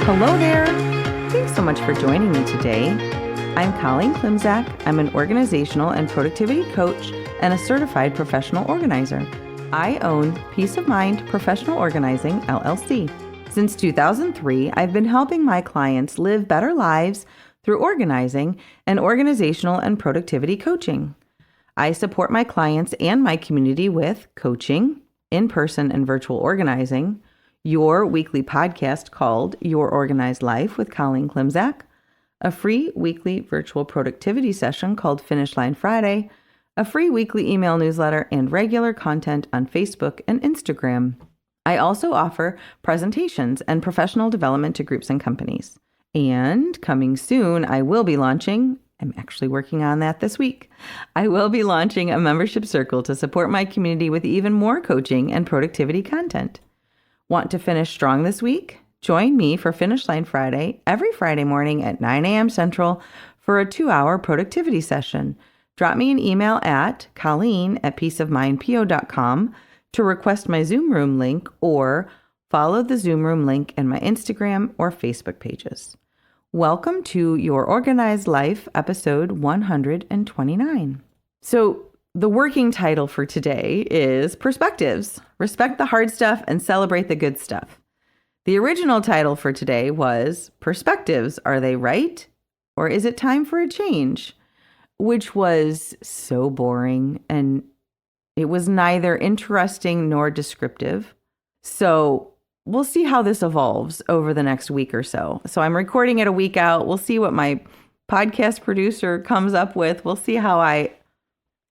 Hello there. Thanks so much for joining me today. I'm Colleen Klimczak. I'm an organizational and productivity coach and a certified professional organizer. I own Peace of Mind Professional Organizing, LLC. Since 2003, I've been helping my clients live better lives through organizing and organizational and productivity coaching. I support my clients and my community with coaching, in-person and virtual organizing, your weekly podcast called Your Organized Life with Colleen Klimczak, a free weekly virtual productivity session called Finish Line Friday, a free weekly email newsletter, and regular content on Facebook and Instagram. I also offer presentations and professional development to groups and companies. And coming soon, I'm actually working on that this week. I will be launching a membership circle to support my community with even more coaching and productivity content. Want to finish strong this week? Join me for Finish Line Friday every Friday morning at 9 a.m. Central for a 2-hour productivity session. Drop me an email at colleen@peaceofmindpo.com to request my Zoom room link or follow the Zoom room link in my Instagram or Facebook pages. Welcome to Your Organized Life, episode 129. So the working title for today is Perspectives. Respect the hard stuff and celebrate the good stuff. The original title for today was Perspectives. Are they right? Or is it time for a change? Which was so boring and it was neither interesting nor descriptive. So we'll see how this evolves over the next week or so. So I'm recording it a week out. We'll see what my podcast producer comes up with. We'll see how I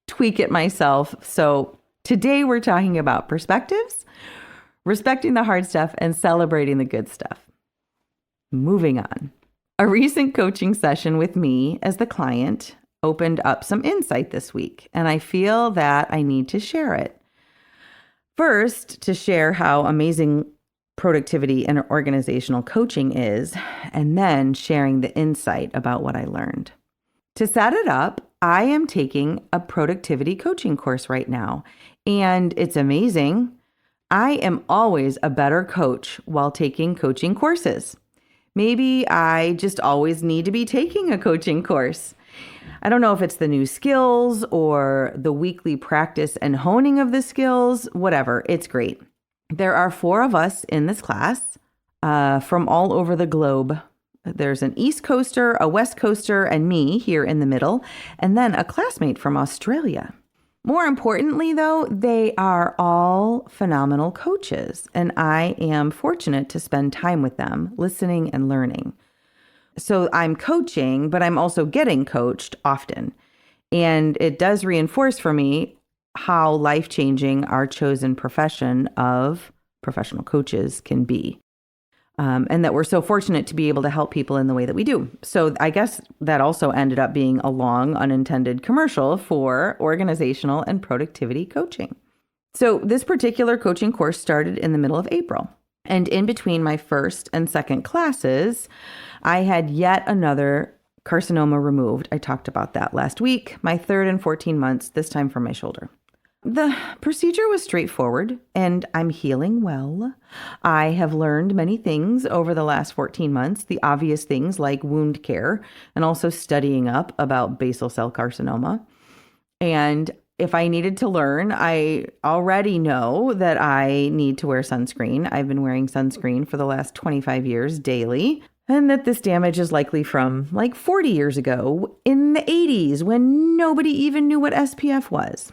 tweak it myself. So today we're talking about perspectives, respecting the hard stuff, and celebrating the good stuff. Moving on. A recent coaching session with me as the client opened up some insight this week, and I feel that I need to share it. First, to share how amazing productivity and organizational coaching is, and then sharing the insight about what I learned. To set it up, I am taking a productivity coaching course right now, and it's amazing. I am always a better coach while taking coaching courses. Maybe I just always need to be taking a coaching course. I don't know if it's the new skills or the weekly practice and honing of the skills, whatever, it's great. There are 4 of us in this class from all over the globe. There's an East Coaster, a West Coaster, and me here in the middle, and then a classmate from Australia. More importantly, though, they are all phenomenal coaches, and I am fortunate to spend time with them, listening and learning. So I'm coaching, but I'm also getting coached often, and it does reinforce for me how life-changing our chosen profession of professional coaches can be. And that we're so fortunate to be able to help people in the way that we do. So I guess that also ended up being a long unintended commercial for organizational and productivity coaching. So this particular coaching course started in the middle of April. And in between my first and second classes, I had yet another carcinoma removed. I talked about that last week. My 3rd in 14 months, this time from my shoulder. The procedure was straightforward, and I'm healing well. I have learned many things over the last 14 months, the obvious things like wound care, and also studying up about basal cell carcinoma. And if I needed to learn, I already know that I need to wear sunscreen. I've been wearing sunscreen for the last 25 years daily, and that this damage is likely from like 40 years ago in the 80s when nobody even knew what SPF was.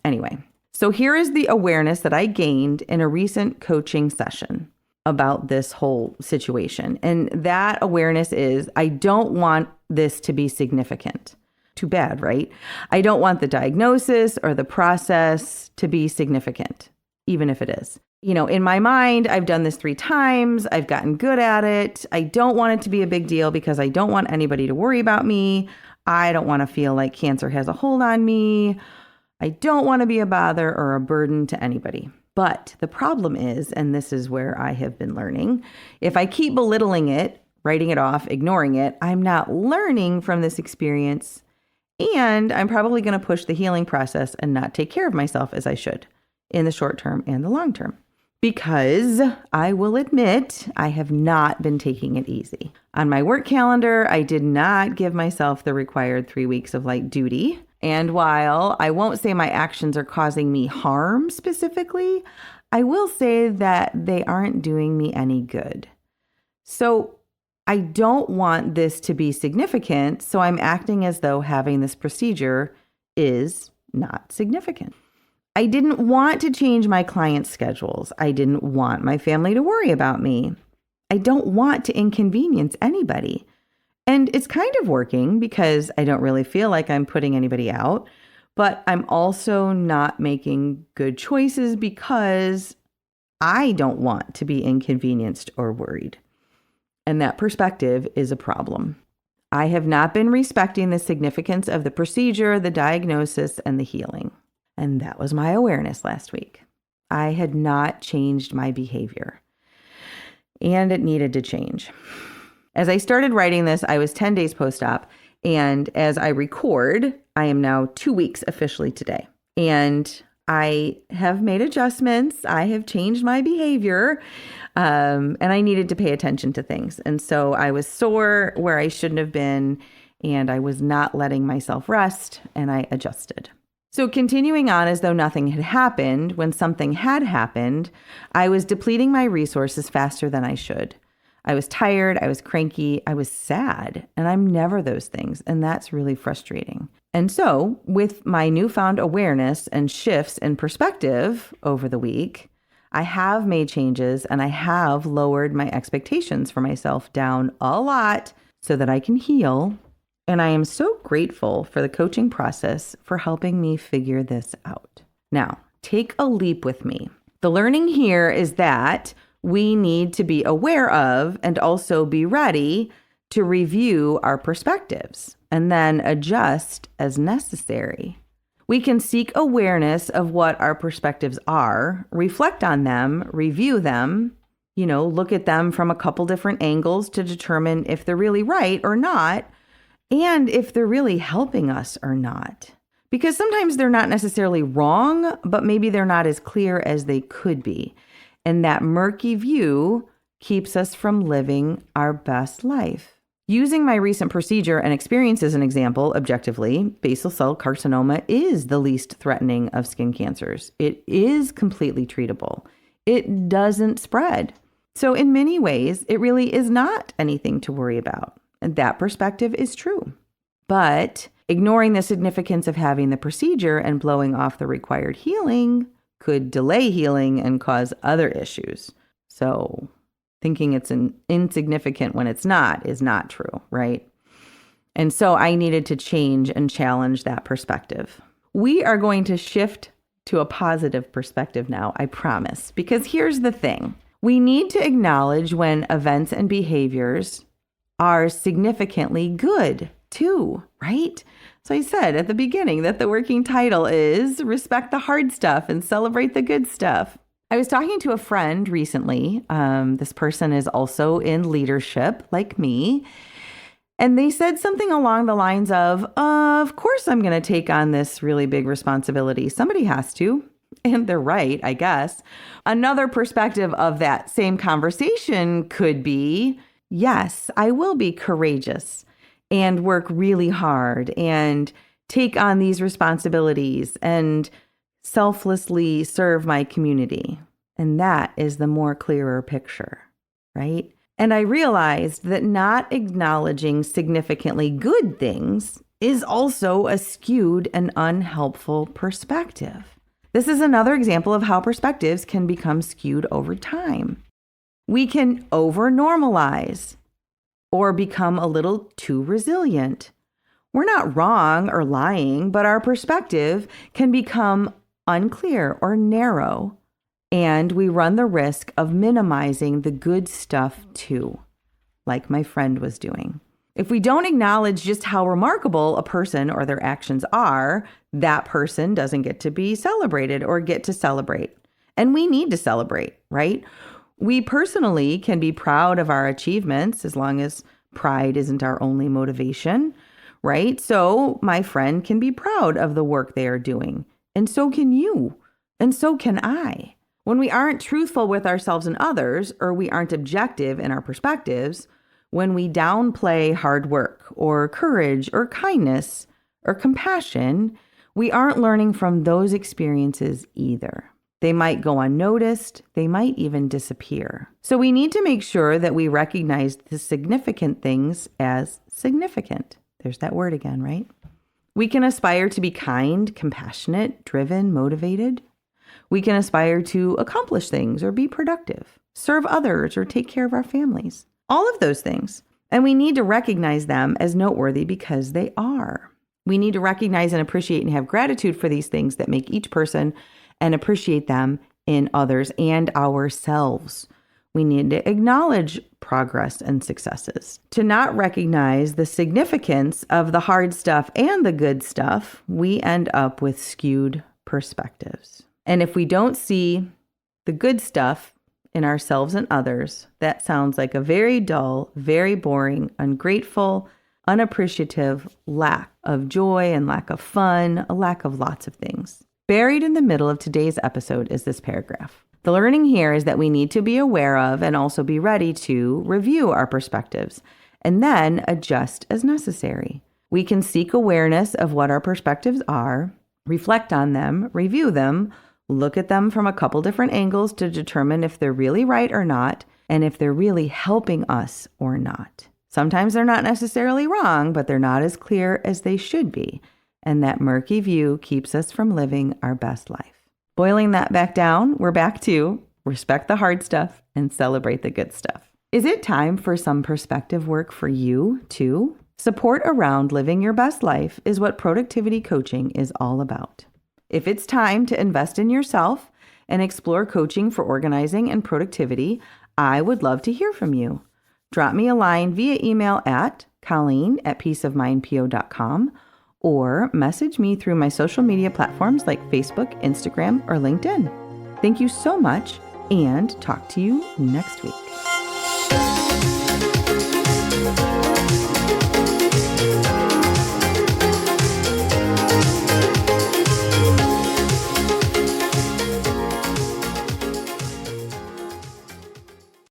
Anyway, so here is the awareness that I gained in a recent coaching session about this whole situation. And that awareness is I don't want this to be significant. Too bad, right? I don't want the diagnosis or the process to be significant, even if it is. You know, in my mind, I've done this 3 times. I've gotten good at it. I don't want it to be a big deal because I don't want anybody to worry about me. I don't want to feel like cancer has a hold on me. I don't want to be a bother or a burden to anybody. But the problem is, and this is where I have been learning, if I keep belittling it, writing it off, ignoring it, I'm not learning from this experience. And I'm probably going to push the healing process and not take care of myself as I should in the short term and the long term. because I will admit I have not been taking it easy. On my work calendar, I did not give myself the required 3 weeks of light duty. And while I won't say my actions are causing me harm specifically, I will say that they aren't doing me any good. So I don't want this to be significant, so I'm acting as though having this procedure is not significant. I didn't want to change my clients' schedules. I didn't want my family to worry about me. I don't want to inconvenience anybody. And it's kind of working because I don't really feel like I'm putting anybody out, but I'm also not making good choices because I don't want to be inconvenienced or worried. And that perspective is a problem. I have not been respecting the significance of the procedure, the diagnosis, and the healing. And that was my awareness last week. I had not changed my behavior, and it needed to change. As I started writing this, I was 10 days post-op, and as I record, I am now 2 weeks officially today. And I have made adjustments. I have changed my behavior, and I needed to pay attention to things. And so I was sore where I shouldn't have been, and I was not letting myself rest, and I adjusted. So continuing on as though nothing had happened, when something had happened, I was depleting my resources faster than I should. I was tired, I was cranky, I was sad, and I'm never those things, and that's really frustrating. And so, with my newfound awareness and shifts in perspective over the week, I have made changes and I have lowered my expectations for myself down a lot so that I can heal. And I am so grateful for the coaching process for helping me figure this out. Now, take a leap with me. The learning here is that we need to be aware of and also be ready to review our perspectives and then adjust as necessary. We can seek awareness of what our perspectives are, reflect on them, review them, look at them from a couple different angles to determine if they're really right or not, and if they're really helping us or not. Because sometimes they're not necessarily wrong, but maybe they're not as clear as they could be. And that murky view keeps us from living our best life. Using my recent procedure and experience as an example, objectively, basal cell carcinoma is the least threatening of skin cancers. It is completely treatable. It doesn't spread. So in many ways, it really is not anything to worry about. And that perspective is true. But ignoring the significance of having the procedure and blowing off the required healing could delay healing and cause other issues. So thinking it's insignificant when it's not is not true, right? And so I needed to change and challenge that perspective. We are going to shift to a positive perspective now, I promise. Because here's the thing. We need to acknowledge when events and behaviors are significantly good too, right? So I said at the beginning that the working title is Respect the Hard Stuff and Celebrate the Good Stuff. I was talking to a friend recently. This person is also in leadership like me. And they said something along the lines of course I'm going to take on this really big responsibility. Somebody has to. And they're right, I guess. Another perspective of that same conversation could be, yes, I will be courageous and work really hard and take on these responsibilities and selflessly serve my community. And that is the more clearer picture, right? And I realized that not acknowledging significantly good things is also a skewed and unhelpful perspective. This is another example of how perspectives can become skewed over time. We can over-normalize or become a little too resilient. We're not wrong or lying, but our perspective can become unclear or narrow, and we run the risk of minimizing the good stuff too, like my friend was doing. If we don't acknowledge just how remarkable a person or their actions are, that person doesn't get to be celebrated or get to celebrate. And we need to celebrate, right? We personally can be proud of our achievements as long as pride isn't our only motivation, right? So my friend can be proud of the work they are doing. And so can you. And so can I. When we aren't truthful with ourselves and others, or we aren't objective in our perspectives, when we downplay hard work or courage or kindness or compassion, we aren't learning from those experiences either. They might go unnoticed. They might even disappear. So we need to make sure that we recognize the significant things as significant. There's that word again, right? We can aspire to be kind, compassionate, driven, motivated. We can aspire to accomplish things or be productive, serve others, or take care of our families. All of those things. And we need to recognize them as noteworthy because they are. We need to recognize and appreciate and have gratitude for these things that make each person and appreciate them in others and ourselves. We need to acknowledge progress and successes. To not recognize the significance of the hard stuff and the good stuff, we end up with skewed perspectives. And if we don't see the good stuff in ourselves and others, that sounds like a very dull, very boring, ungrateful, unappreciative lack of joy and lack of fun, a lack of lots of things. Buried in the middle of today's episode is this paragraph. The learning here is that we need to be aware of and also be ready to review our perspectives and then adjust as necessary. We can seek awareness of what our perspectives are, reflect on them, review them, look at them from a couple different angles to determine if they're really right or not, and if they're really helping us or not. Sometimes they're not necessarily wrong, but they're not as clear as they should be. And that murky view keeps us from living our best life. Boiling that back down, we're back to respect the hard stuff and celebrate the good stuff. Is it time for some perspective work for you too? Support around living your best life is what productivity coaching is all about. If it's time to invest in yourself and explore coaching for organizing and productivity, I would love to hear from you. Drop me a line via email at colleen@peaceofmindpo.com or message me through my social media platforms like Facebook, Instagram, or LinkedIn. Thank you so much, and talk to you next week.